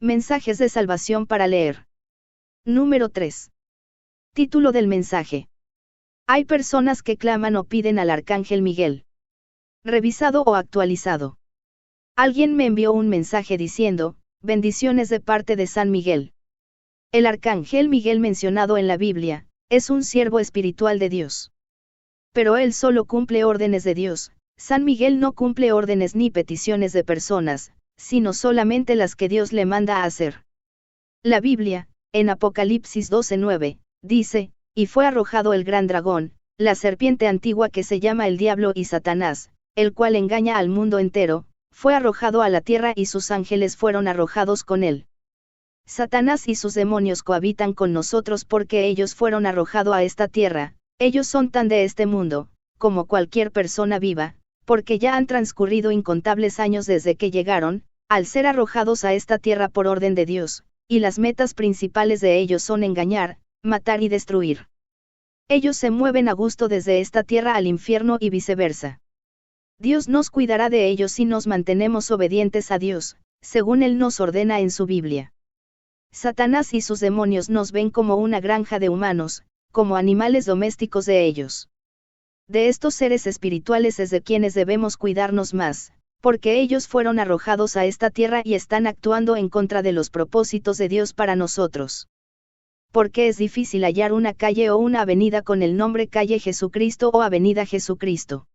Mensajes de salvación para leer. Número 3. Título del mensaje. Hay personas que claman o piden al Arcángel Miguel. Revisado o actualizado. Alguien me envió un mensaje diciendo, bendiciones de parte de San Miguel. El Arcángel Miguel mencionado en la Biblia, es un siervo espiritual de Dios. Pero él solo cumple órdenes de Dios. San Miguel no cumple órdenes ni peticiones de personas, sino solamente las que Dios le manda a hacer. La Biblia, en Apocalipsis 12:9, dice, y fue arrojado el gran dragón, la serpiente antigua que se llama el diablo y Satanás, el cual engaña al mundo entero, fue arrojado a la tierra y sus ángeles fueron arrojados con él. Satanás y sus demonios cohabitan con nosotros porque ellos fueron arrojados a esta tierra, ellos son tan de este mundo, como cualquier persona viva, porque ya han transcurrido incontables años desde que llegaron, al ser arrojados a esta tierra por orden de Dios, y las metas principales de ellos son engañar, matar y destruir. Ellos se mueven a gusto desde esta tierra al infierno y viceversa. Dios nos cuidará de ellos si nos mantenemos obedientes a Dios, según Él nos ordena en su Biblia. Satanás y sus demonios nos ven como una granja de humanos, como animales domésticos de ellos. De estos seres espirituales es de quienes debemos cuidarnos más, porque ellos fueron arrojados a esta tierra y están actuando en contra de los propósitos de Dios para nosotros. Porque es difícil hallar una calle o una avenida con el nombre Calle Jesucristo o Avenida Jesucristo.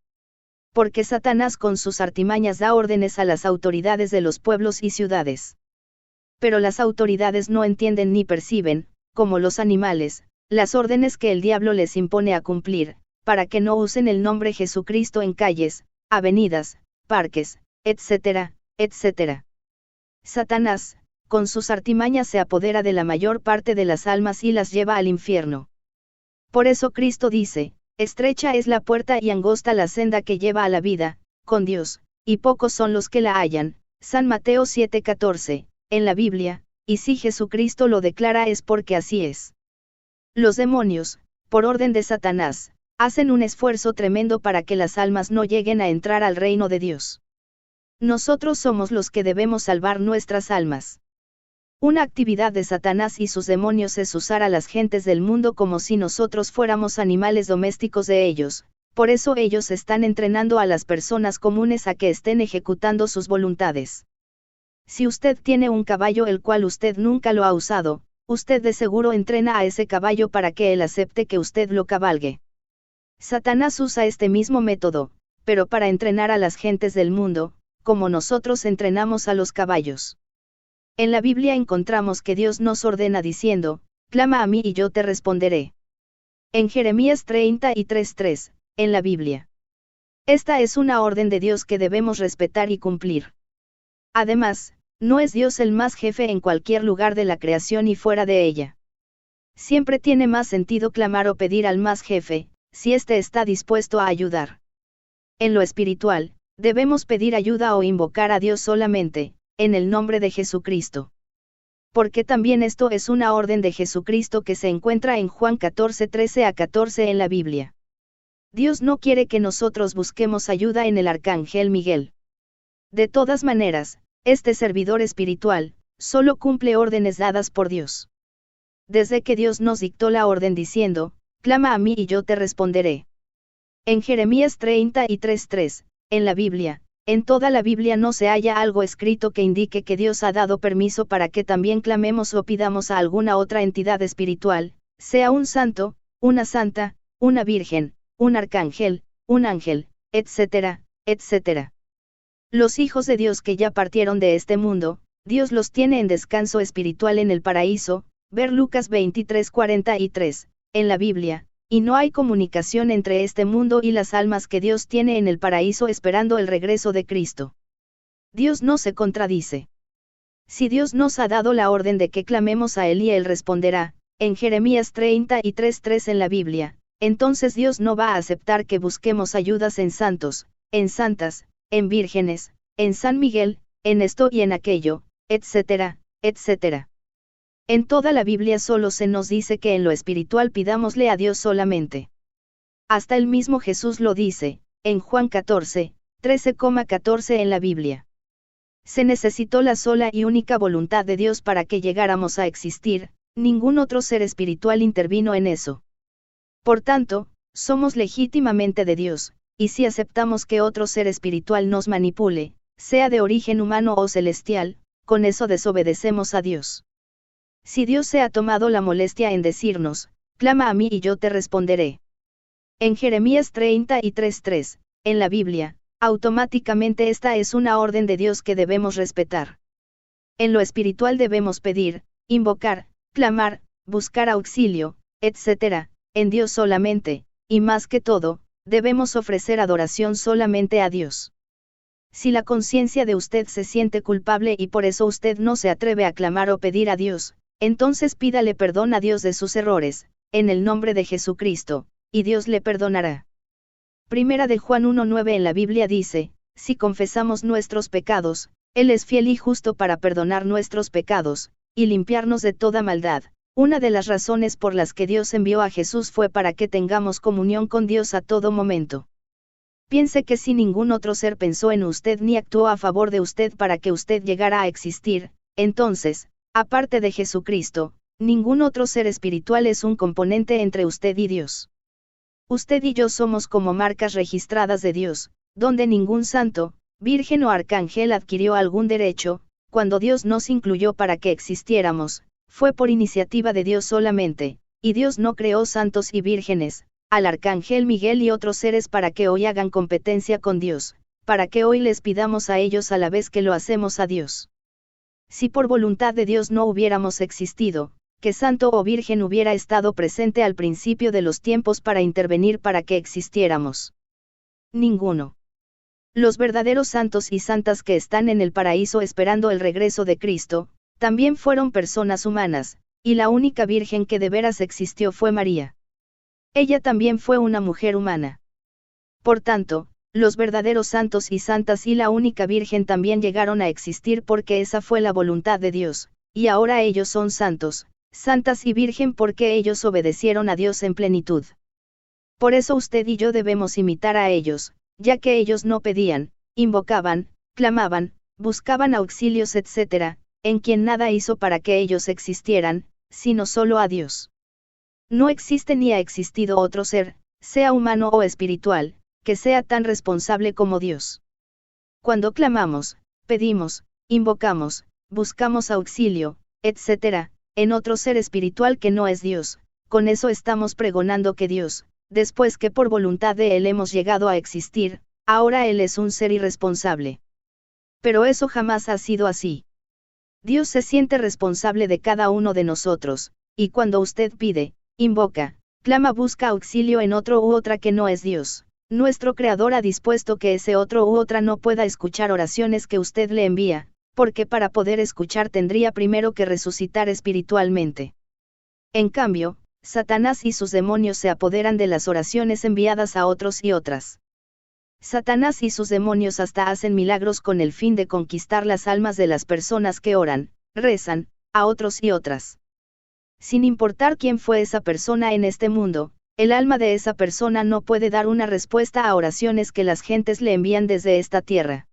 Porque Satanás con sus artimañas da órdenes a las autoridades de los pueblos y ciudades. Pero las autoridades no entienden ni perciben, como los animales, las órdenes que el diablo les impone a cumplir, para que no usen el nombre Jesucristo en calles, avenidas, parques, etcétera, etcétera. Satanás, con sus artimañas se apodera de la mayor parte de las almas y las lleva al infierno. Por eso Cristo dice, estrecha es la puerta y angosta la senda que lleva a la vida, con Dios, y pocos son los que la hallan, San Mateo 7:14, en la Biblia, y si Jesucristo lo declara es porque así es. Los demonios, por orden de Satanás, hacen un esfuerzo tremendo para que las almas no lleguen a entrar al reino de Dios. Nosotros somos los que debemos salvar nuestras almas. Una actividad de Satanás y sus demonios es usar a las gentes del mundo como si nosotros fuéramos animales domésticos de ellos, por eso ellos están entrenando a las personas comunes a que estén ejecutando sus voluntades. Si usted tiene un caballo el cual usted nunca lo ha usado, usted de seguro entrena a ese caballo para que él acepte que usted lo cabalgue. Satanás usa este mismo método, pero para entrenar a las gentes del mundo, como nosotros entrenamos a los caballos. En la Biblia encontramos que Dios nos ordena diciendo, clama a mí y yo te responderé. En Jeremías 33:3, en la Biblia. Esta es una orden de Dios que debemos respetar y cumplir. Además, no es Dios el más jefe en cualquier lugar de la creación y fuera de ella. Siempre tiene más sentido clamar o pedir al más jefe, si éste está dispuesto a ayudar. En lo espiritual, debemos pedir ayuda o invocar a Dios solamente, en el nombre de Jesucristo. Porque también esto es una orden de Jesucristo que se encuentra en Juan 14:13-14 en la Biblia. Dios no quiere que nosotros busquemos ayuda en el Arcángel Miguel. De todas maneras, este servidor espiritual, solo cumple órdenes dadas por Dios. Desde que Dios nos dictó la orden diciendo, clama a mí y yo te responderé. En Jeremías 33:3, en la Biblia, en toda la Biblia no se halla algo escrito que indique que Dios ha dado permiso para que también clamemos o pidamos a alguna otra entidad espiritual, sea un santo, una santa, una virgen, un arcángel, un ángel, etcétera, etcétera. Los hijos de Dios que ya partieron de este mundo, Dios los tiene en descanso espiritual en el paraíso, ver Lucas 23:43, en la Biblia, y no hay comunicación entre este mundo y las almas que Dios tiene en el paraíso esperando el regreso de Cristo. Dios no se contradice. Si Dios nos ha dado la orden de que clamemos a Él y Él responderá, en Jeremías 33:3 en la Biblia, entonces Dios no va a aceptar que busquemos ayudas en santos, en santas, en vírgenes, en San Miguel, en esto y en aquello, etcétera, etcétera. En toda la Biblia solo se nos dice que en lo espiritual pidámosle a Dios solamente. Hasta el mismo Jesús lo dice, en Juan 14:13,14 en la Biblia. Se necesitó la sola y única voluntad de Dios para que llegáramos a existir, ningún otro ser espiritual intervino en eso. Por tanto, somos legítimamente de Dios, y si aceptamos que otro ser espiritual nos manipule, sea de origen humano o celestial, con eso desobedecemos a Dios. Si Dios se ha tomado la molestia en decirnos, clama a mí y yo te responderé. En Jeremías 33:3, en la Biblia, automáticamente esta es una orden de Dios que debemos respetar. En lo espiritual debemos pedir, invocar, clamar, buscar auxilio, etc., en Dios solamente, y más que todo, debemos ofrecer adoración solamente a Dios. Si la conciencia de usted se siente culpable y por eso usted no se atreve a clamar o pedir a Dios, entonces pídale perdón a Dios de sus errores, en el nombre de Jesucristo, y Dios le perdonará. Primera de Juan 1:9 en la Biblia dice, si confesamos nuestros pecados, Él es fiel y justo para perdonar nuestros pecados, y limpiarnos de toda maldad. Una de las razones por las que Dios envió a Jesús fue para que tengamos comunión con Dios a todo momento. Piense que si ningún otro ser pensó en usted ni actuó a favor de usted para que usted llegara a existir, entonces, aparte de Jesucristo, ningún otro ser espiritual es un componente entre usted y Dios. Usted y yo somos como marcas registradas de Dios, donde ningún santo, virgen o arcángel adquirió algún derecho. Cuando Dios nos incluyó para que existiéramos, fue por iniciativa de Dios solamente, y Dios no creó santos y vírgenes, al arcángel Miguel y otros seres para que hoy hagan competencia con Dios, para que hoy les pidamos a ellos a la vez que lo hacemos a Dios. Si por voluntad de Dios no hubiéramos existido, ¿qué santo o virgen hubiera estado presente al principio de los tiempos para intervenir para que existiéramos? Ninguno. Los verdaderos santos y santas que están en el paraíso esperando el regreso de Cristo, también fueron personas humanas, y la única virgen que de veras existió fue María. Ella también fue una mujer humana. Por tanto, los verdaderos santos y santas y la única virgen también llegaron a existir porque esa fue la voluntad de Dios, y ahora ellos son santos, santas y virgen porque ellos obedecieron a Dios en plenitud. Por eso usted y yo debemos imitar a ellos, ya que ellos no pedían, invocaban, clamaban, buscaban auxilios etc., en quien nada hizo para que ellos existieran, sino solo a Dios. No existe ni ha existido otro ser, sea humano o espiritual, que sea tan responsable como Dios. Cuando clamamos, pedimos, invocamos, buscamos auxilio, etc., en otro ser espiritual que no es Dios, con eso estamos pregonando que Dios, después que por voluntad de Él hemos llegado a existir, ahora Él es un ser irresponsable. Pero eso jamás ha sido así. Dios se siente responsable de cada uno de nosotros, y cuando usted pide, invoca, clama, busca auxilio en otro u otra que no es Dios, nuestro Creador ha dispuesto que ese otro u otra no pueda escuchar oraciones que usted le envía, porque para poder escuchar tendría primero que resucitar espiritualmente. En cambio, Satanás y sus demonios se apoderan de las oraciones enviadas a otros y otras. Satanás y sus demonios hasta hacen milagros con el fin de conquistar las almas de las personas que oran, rezan, a otros y otras. Sin importar quién fue esa persona en este mundo, el alma de esa persona no puede dar una respuesta a oraciones que las gentes le envían desde esta tierra.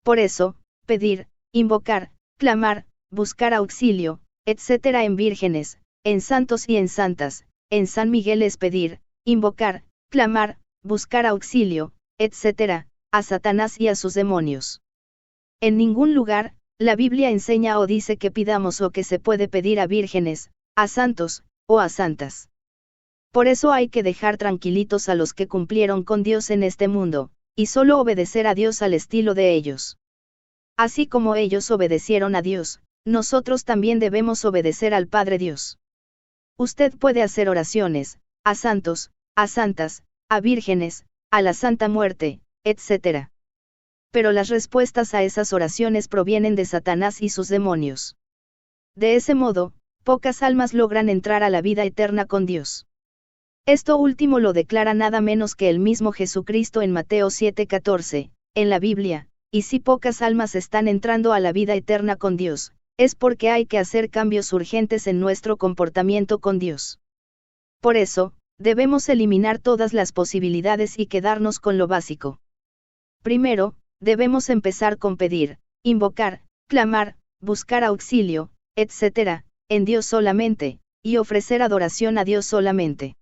Por eso, pedir, invocar, clamar, buscar auxilio, etc. en vírgenes, en santos y en santas, en San Miguel es pedir, invocar, clamar, buscar auxilio, etc., a Satanás y a sus demonios. En ningún lugar, la Biblia enseña o dice que pidamos o que se puede pedir a vírgenes, a santos, o a santas. Por eso hay que dejar tranquilitos a los que cumplieron con Dios en este mundo, y solo obedecer a Dios al estilo de ellos. Así como ellos obedecieron a Dios, nosotros también debemos obedecer al Padre Dios. Usted puede hacer oraciones, a santos, a santas, a vírgenes, a la Santa Muerte, etc. Pero las respuestas a esas oraciones provienen de Satanás y sus demonios. De ese modo, pocas almas logran entrar a la vida eterna con Dios. Esto último lo declara nada menos que el mismo Jesucristo en Mateo 7:14, en la Biblia, y si pocas almas están entrando a la vida eterna con Dios, es porque hay que hacer cambios urgentes en nuestro comportamiento con Dios. Por eso, debemos eliminar todas las posibilidades y quedarnos con lo básico. Primero, debemos empezar con pedir, invocar, clamar, buscar auxilio, etc., en Dios solamente, y ofrecer adoración a Dios solamente.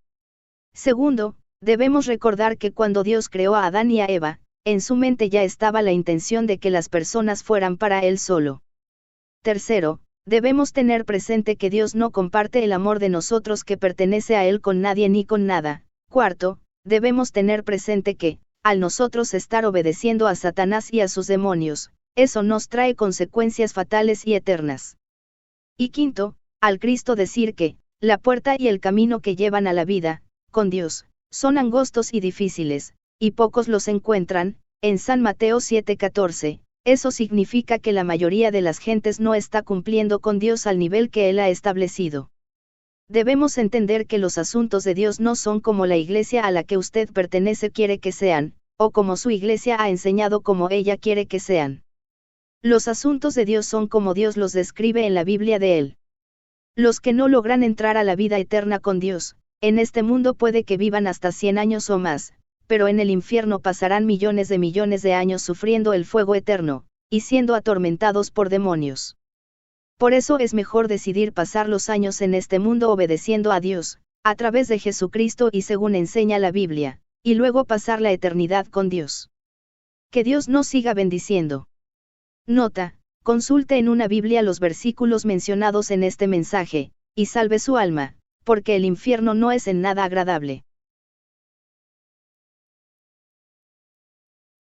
Segundo, debemos recordar que cuando Dios creó a Adán y a Eva, en su mente ya estaba la intención de que las personas fueran para Él solo. Tercero, debemos tener presente que Dios no comparte el amor de nosotros que pertenece a Él con nadie ni con nada. Cuarto, debemos tener presente que, al nosotros estar obedeciendo a Satanás y a sus demonios, eso nos trae consecuencias fatales y eternas. Y quinto, al Cristo decir que, la puerta y el camino que llevan a la vida, con Dios, son angostos y difíciles, y pocos los encuentran, en San Mateo 7:14, eso significa que la mayoría de las gentes no está cumpliendo con Dios al nivel que Él ha establecido. Debemos entender que los asuntos de Dios no son como la iglesia a la que usted pertenece quiere que sean, o como su iglesia ha enseñado como ella quiere que sean. Los asuntos de Dios son como Dios los describe en la Biblia de Él. Los que no logran entrar a la vida eterna con Dios, en este mundo puede que vivan hasta 100 años o más, pero en el infierno pasarán millones de años sufriendo el fuego eterno, y siendo atormentados por demonios. Por eso es mejor decidir pasar los años en este mundo obedeciendo a Dios, a través de Jesucristo y según enseña la Biblia, y luego pasar la eternidad con Dios. Que Dios nos siga bendiciendo. Nota: consulte en una Biblia los versículos mencionados en este mensaje, y salve su alma, porque el infierno no es en nada agradable.